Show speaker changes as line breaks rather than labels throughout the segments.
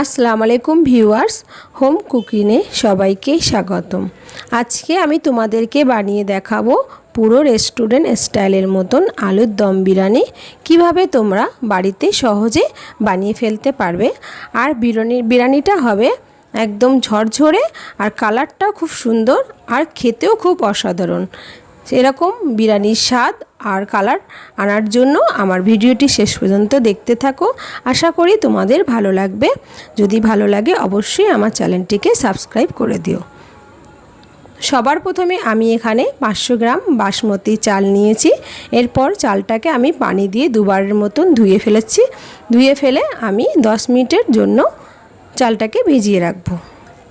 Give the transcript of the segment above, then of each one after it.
আসসালামু আলাইকুম viewers, home কুকিংয়ে সবাইকে স্বাগতম। আজকে আমি তোমাদেরকে বানিয়ে দেখাবো পুরো রেস্টুরেন্ট স্টাইলের মতন আলুর দম বিরিয়ানি কিভাবে তোমরা বাড়িতে সহজে বানিয়ে ফেলতে পারবে। আর বিরিয়ানিটা হবে একদম ঝরঝরে, আর কালারটাও খুব সুন্দর, আর খেতেও খুব অসাধারণ। এরকম বিরিয়ানির স্বাদ আর কালার আনার জন্য আমার ভিডিওটি শেষ পর্যন্ত দেখতে থাকো। আশা করি তোমাদের ভালো লাগবে। যদি ভালো লাগে অবশ্যই আমার চ্যানেলটিকে সাবস্ক্রাইব করে দিও। সবার প্রথমে আমি এখানে 500 গ্রাম বাসমতি চাল নিয়েছি। এরপর চালটাকে আমি পানি দিয়ে দুবারের মতন ধুয়ে ফেলেছি। ধুয়ে ফেলে আমি 10 মিনিটের জন্য চালটাকে ভিজিয়ে রাখবো।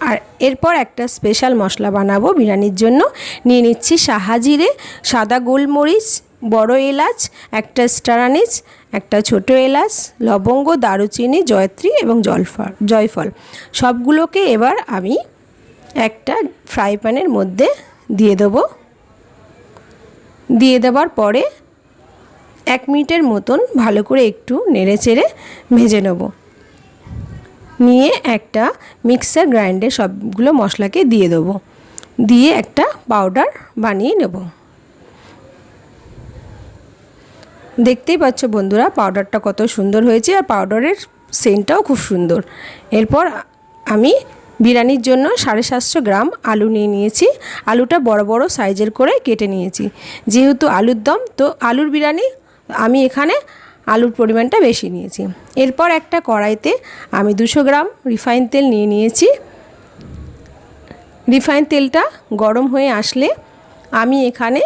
আর এরপর একটা স্পেশাল মশলা বানাবো বিরিয়ানির জন্য। নিয়ে নিচ্ছি সাহাজিরে, সাদা গোলমরিচ, বড় এলাচ, একটা স্টার আনিস, একটা ছোট এলাচ, লবঙ্গ, দারুচিনি, জয়ত্রী এবং জয়ফল সবগুলোকে এবার আমি একটা ফ্রাই প্যানের মধ্যে দিয়ে দেবো। দিয়ে দেওয়ার পরে 1 মিনিটের মতন ভালো করে একটু নেড়ে চেড়ে ভেজে নেব। নিয়ে একটা মিক্সার গ্রাইন্ডে সবগুলো মশলাকে দিয়ে দেবো। দিয়ে একটা পাউডার বানিয়ে নেব। দেখতেই পাচ্ছ বন্ধুরা পাউডারটা কত সুন্দর হয়েছে, আর পাউডারের সেন্টটাও খুব সুন্দর। এরপর আমি বিরিয়ানির জন্য 750 গ্রাম আলু নিয়ে নিয়েছি। আলুটা বড় বড় সাইজের করে কেটে নিয়েছি। যেহেতু আলুর দম, তো আলুর বিরিয়ানি আমি এখানে আলুর পরিমাণটা বেশি নিয়েছি। এরপর একটা কড়াইতে আমি 200 গ্রাম রিফাইন তেল নিয়ে নিয়েছি। রিফাইন তেলটা গরম হয়ে আসলে আমি এখানে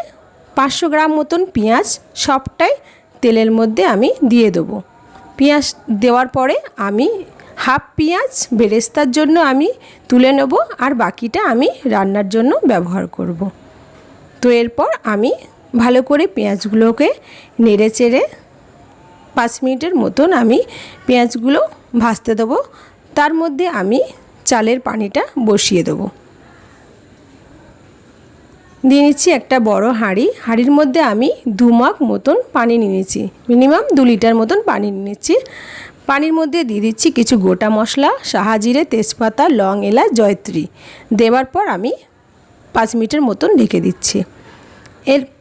500 গ্রাম মতন পেঁয়াজ সবটাই তেলের মধ্যে আমি দিয়ে দেবো। পেঁয়াজ দেওয়ার পরে আমি হাফ পেঁয়াজ বেরেস্তার জন্য আমি তুলে নেব, আর বাকিটা আমি রান্নার জন্য ব্যবহার করব। তো এরপর আমি ভালো করে পেঁয়াজগুলোকে নেড়ে চেড়ে 5 মিনিটের মতন আমি পেঁয়াজগুলো ভাজতে দেবো। তার মধ্যে আমি চালের পানিটা বসিয়ে দেবো। দিয়ে নিচ্ছি একটা বড় হাঁড়ির মধ্যে আমি 2 মগ মতন পানি নিয়েছি। মিনিমাম 2 লিটার মতন পানি নিয়েছি। পানির মধ্যে দিয়ে দিচ্ছি কিছু গোটা মশলা, সাহাজিরে, তেজপাতা, লং, এলাচ, জয়ত্রী। দেওয়ার পর আমি 5 মিনিটের মতন ঢেকে দিচ্ছি।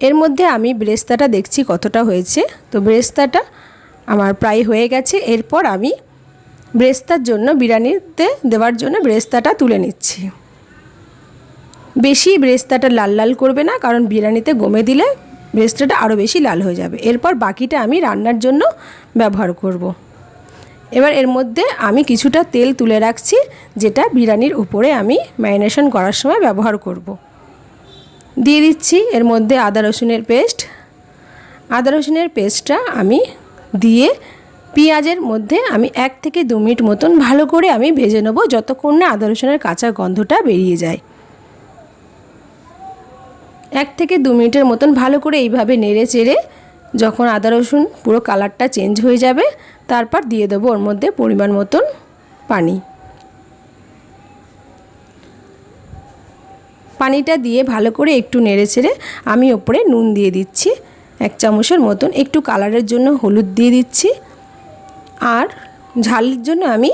এর মধ্যে আমি বেরেস্তাটা দেখছি কতটা হয়েছে। তো বেরেস্তাটা আমার প্রায় হয়ে গেছে। এরপর আমি বেরেস্তার জন্য বিরিয়ানিতে দেওয়ার জন্য বেরেস্তাটা তুলে নিচ্ছি। বেশি বেরেস্তাটা লাল লাল করবে না, কারণ বিরিয়ানিতে গমে দিলে বেরেস্তাটা আরও বেশি লাল হয়ে যাবে। এরপর বাকিটা আমি রান্নার জন্য ব্যবহার করব। এবার এর মধ্যে আমি কিছুটা তেল তুলে রাখছি, যেটা বিরিয়ানির উপরে আমি ম্যারিনেশন করার সময় ব্যবহার করব। দিয়ে দিচ্ছি এর মধ্যে আদা রসুনের পেস্ট। আদা রসুনের পেস্টটা আমি দিয়ে পেঁয়াজের মধ্যে আমি 1 থেকে 2 মিনিট মতন ভালো করে আমি ভেজে নেব, যতক্ষণ না আদা রসুনের কাঁচা গন্ধটা বেরিয়ে যায়। 1 থেকে 2 মিনিটের মতন ভালো করে এইভাবে নেড়ে চেড়ে যখন আদা রসুন পুরো কালারটা চেঞ্জ হয়ে যাবে, তারপর দিয়ে দেবো ওর মধ্যে পরিমাণ মতন পানি। পানিটা দিয়ে ভালো করে একটু নেড়ে চেড়ে আমি ওপরে নুন দিয়ে দিচ্ছি 1 চামচের মতন। একটু কালারের জন্য হলুদ দিয়ে দিচ্ছি, আর ঝালের জন্য আমি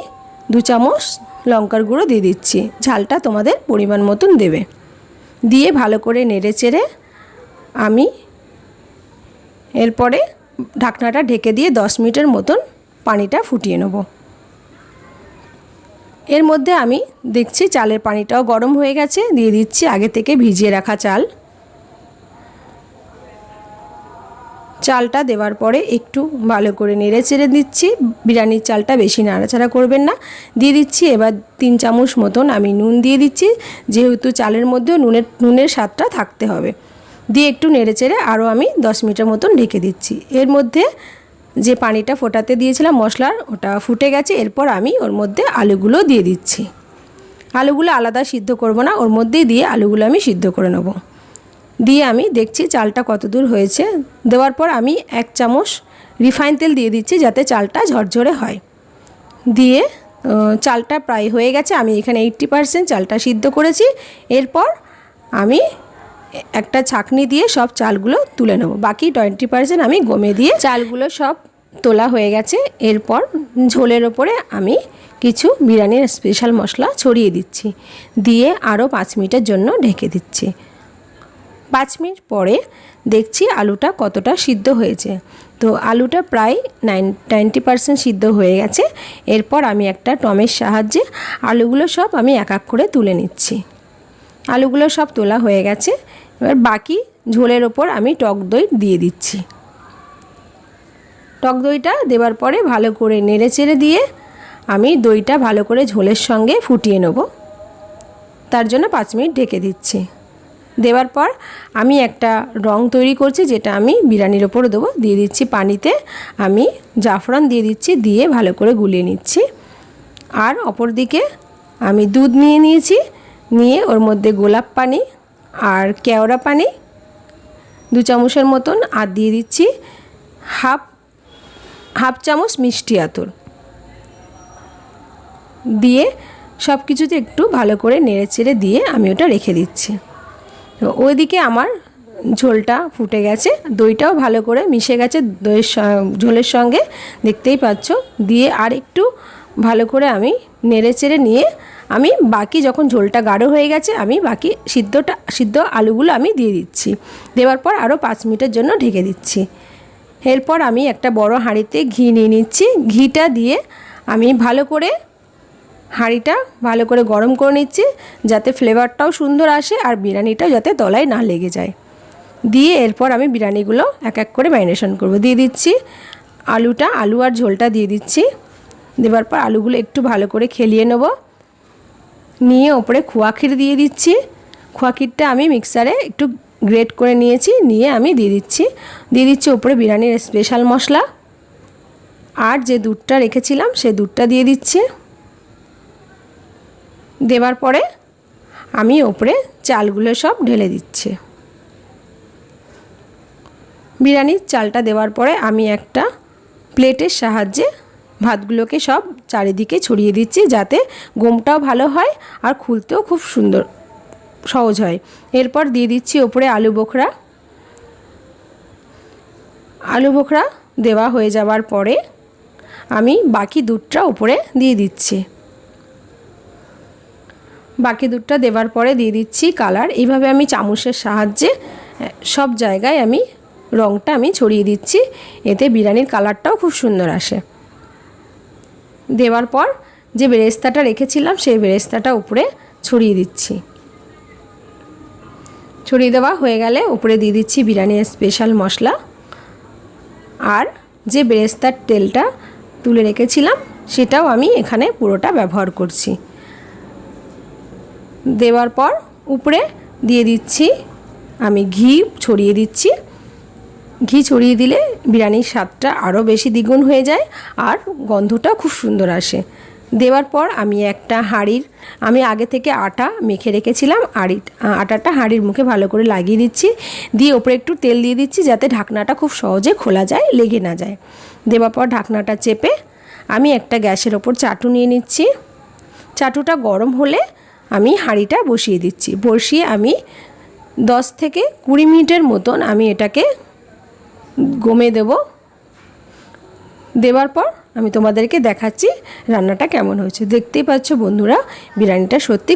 2 চামচ লঙ্কার গুঁড়ো দিয়ে দিচ্ছি। ঝালটা তোমাদের পরিমাণ মতন দেবে। দিয়ে ভালো করে নেড়ে চেড়ে আমি এরপরে ঢাকনাটা ঢেকে দিয়ে 10 মিনিটের মতন পানিটা ফুটিয়ে নেব। এর মধ্যে আমি দেখছি চালের পানিটাও গরম হয়ে গেছে। দিয়ে দিচ্ছি আগে থেকে ভিজিয়ে রাখা চাল। চালটা দেওয়ার পরে একটু ভালো করে নেড়ে চেড়ে দিচ্ছি। বিরিয়ানির চালটা বেশি নাড়াচাড়া করবেন না। দিয়ে দিচ্ছি এবার 3 চামচ মতন আমি নুন দিয়ে দিচ্ছি, যেহেতু চালের মধ্যেও নুনের স্বাদটা থাকতে হবে। দিয়ে একটু নেড়ে চেড়ে আরও আমি 10 মিনিটের মতন ঢেকে দিচ্ছি। এর মধ্যে যে পানিটা ফোটাতে দিয়েছিলাম মশলার, ওটা ফুটে গেছে। এরপর আমি ওর মধ্যে আলুগুলো দিয়ে দিচ্ছি। আলুগুলো আলাদা সিদ্ধ করব না, ওর মধ্যেই দিয়ে আলুগুলো আমি সিদ্ধ করে নেব। দিয়ে আমি দেখছি চালটা কত দূর হয়েছে। দেওয়ার পর আমি 1 চামচ রিফাইন তেল দিয়ে দিচ্ছি, যাতে চালটা ঝরঝরে হয়। দিয়ে চালটা প্রায় হয়ে গেছে। আমি এখানে 80% চালটা সিদ্ধ করেছি। এরপর আমি একটা ছাঁকনি দিয়ে সব চালগুলো তুলে নেব। বাকি 20% আমি গমে দিয়ে চালগুলো সব তোলা হয়ে গেছে। এরপর ঝোলের ওপরে আমি কিছু বিরিয়ানির স্পেশাল মশলা ছড়িয়ে দিচ্ছি, দিয়ে আরও 5 মিনিটের জন্য ঢেকে দিচ্ছি। 5 মিনিট পরে দেখছি আলুটা কতটা সিদ্ধ হয়েছে। তো আলুটা প্রায় 90% সিদ্ধ হয়ে গেছে। এরপর আমি একটা টমের সাহায্যে আলুগুলো সব আমি এক এক করে তুলে নিচ্ছি। আলুগুলো সব তোলা হয়ে গেছে। এবার বাকি ঝোলের ওপর আমি টক দই দিয়ে দিচ্ছি। টক দইটা দেওয়ার পরে ভালো করে নেড়েচেড়ে দিয়ে আমি দইটা ভালো করে ঝোলের সঙ্গে ফুটিয়ে নেব। তার জন্য 5 মিনিট ঢেকে দিচ্ছি। দেওয়ার পর আমি একটা রং তৈরি করছি, যেটা আমি বিরিয়ানির ওপরে দেবো। দিয়ে দিচ্ছি পানিতে আমি জাফরান দিয়ে দিচ্ছি, দিয়ে ভালো করে গুলিয়ে নিচ্ছি। আর অপর দিকে আমি দুধ নিয়ে নিয়েছি, নিয়ে ওর মধ্যে গোলাপ পানি আর কেওড়া পানি 2 চামচের মতন, আর দিয়ে দিচ্ছি হাফ চামচ মিষ্টি আতর দিয়ে সব কিছুতে একটু ভালো করে নেড়েচেড়ে দিয়ে আমি ওটা রেখে দিচ্ছি। তো ওইদিকে আমার ঝোলটা ফুটে গেছে, দইটাও ভালো করে মিশে গেছে দইয়ের ঝোলের সঙ্গে, দেখতেই পাচ্ছ। দিয়ে আর একটু ভালো করে আমি নেড়েচেড়ে নিয়ে আমি বাকি যখন ঝোলটা গাঢ় হয়ে গেছে আমি বাকি সিদ্ধ আলুগুলো আমি দিয়ে দিচ্ছি। দেওয়ার পর আরও 5 মিনিটের জন্য ঢেকে দিচ্ছি। এরপর আমি একটা বড় হাঁড়িতে ঘি নিয়ে নিচ্ছি। ঘিটা দিয়ে আমি ভালো করে হাঁড়িটা ভালো করে গরম করে নিচ্ছি, যাতে ফ্লেভারটাও সুন্দর আসে আর বিরিয়ানিটাও যাতে তলায় না লেগে যায়। দিয়ে এরপর আমি বিরিয়ানিগুলো এক এক করে ম্যারিনেশন করব। দিয়ে দিচ্ছি আলু আর ঝোলটা দিয়ে দিচ্ছি। দেওয়ার পর আলুগুলো একটু ভালো করে খেলিয়ে নেব, নিয়ে ওপরে খোয়া ক্ষীর দিয়ে দিচ্ছি। খোয়া ক্ষীরটা আমি মিক্সারে একটু গ্রেট করে নিয়েছি, নিয়ে আমি দিয়ে দিচ্ছি ওপরে বিরিয়ানির স্পেশাল মশলা। আর যে দুধটা রেখেছিলাম সেই দুধটা দিয়ে দিচ্ছি। দেওয়ার পরে আমি ওপরে চালগুলো সব ঢেলে দিচ্ছি। বিরিয়ানির চালটা দেওয়ার পরে আমি একটা প্লেটের সাহায্যে ভাতগুলোকে সব চারিদিকে ছড়িয়ে দিচ্ছি, যাতে গমটাও ভালো হয় আর খুলতেও খুব সুন্দর সহজ হয়। এরপর দিয়ে দিচ্ছি ওপরে আলু বোখরা দেওয়া হয়ে যাওয়ার পরে আমি বাকি দুধটা উপরে দিয়ে দিচ্ছি। বাকি দুধটা দেওয়ার পরে দিয়ে দিচ্ছি কালার। এইভাবে আমি চামচের সাহায্যে সব জায়গায় আমি রঙটা আমি ছড়িয়ে দিচ্ছি, এতে বিরিয়ানির কালারটাও খুব সুন্দর আসে। দেওয়ার পর যে বেরেস্তাটা রেখেছিলাম সেই বেরেস্তাটা উপরে ছড়িয়ে দিচ্ছি। ছড়িয়ে দেওয়া হয়ে গেলে উপরে দিয়ে দিচ্ছি বিরিয়ানির স্পেশাল মশলা, আর যে বেরেস্তার তেলটা তুলে রেখেছিলাম সেটাও আমি এখানে পুরোটা ব্যবহার করছি। দেওয়ার পর উপরে দিয়ে দিচ্ছি আমি ঘি ছড়িয়ে দিচ্ছি। ঘি ছড়িয়ে দিলে বিরিয়ানির স্বাদটা আরও বেশি দ্বিগুণ হয়ে যায় আর গন্ধটা খুব সুন্দর আসে। দেওয়ার পর আমি একটা আমি আগে থেকে আটা মেখে রেখেছিলাম, আটাটা হাঁড়ির মুখে ভালো করে লাগিয়ে দিচ্ছি। দিয়ে ওপরে একটু তেল দিয়ে দিচ্ছি, যাতে ঢাকনাটা খুব সহজে খোলা যায়, লেগে না যায়। দেওয়ার পর ঢাকনাটা চেপে আমি একটা গ্যাসের ওপর চাটু নিয়ে নিচ্ছি। চাটুটা গরম হলে আমি হাঁড়িটা বসিয়ে দিচ্ছি। বসিয়ে আমি 10 থেকে 20 মিনিটের মতন আমি এটাকে গমে দেব। দেওয়ার পর আমি তোমাদেরকে দেখাচ্ছি রান্নাটা কেমন হয়েছে। দেখতেই পাচ্ছ বন্ধুরা, বিরিয়ানিটা সত্যি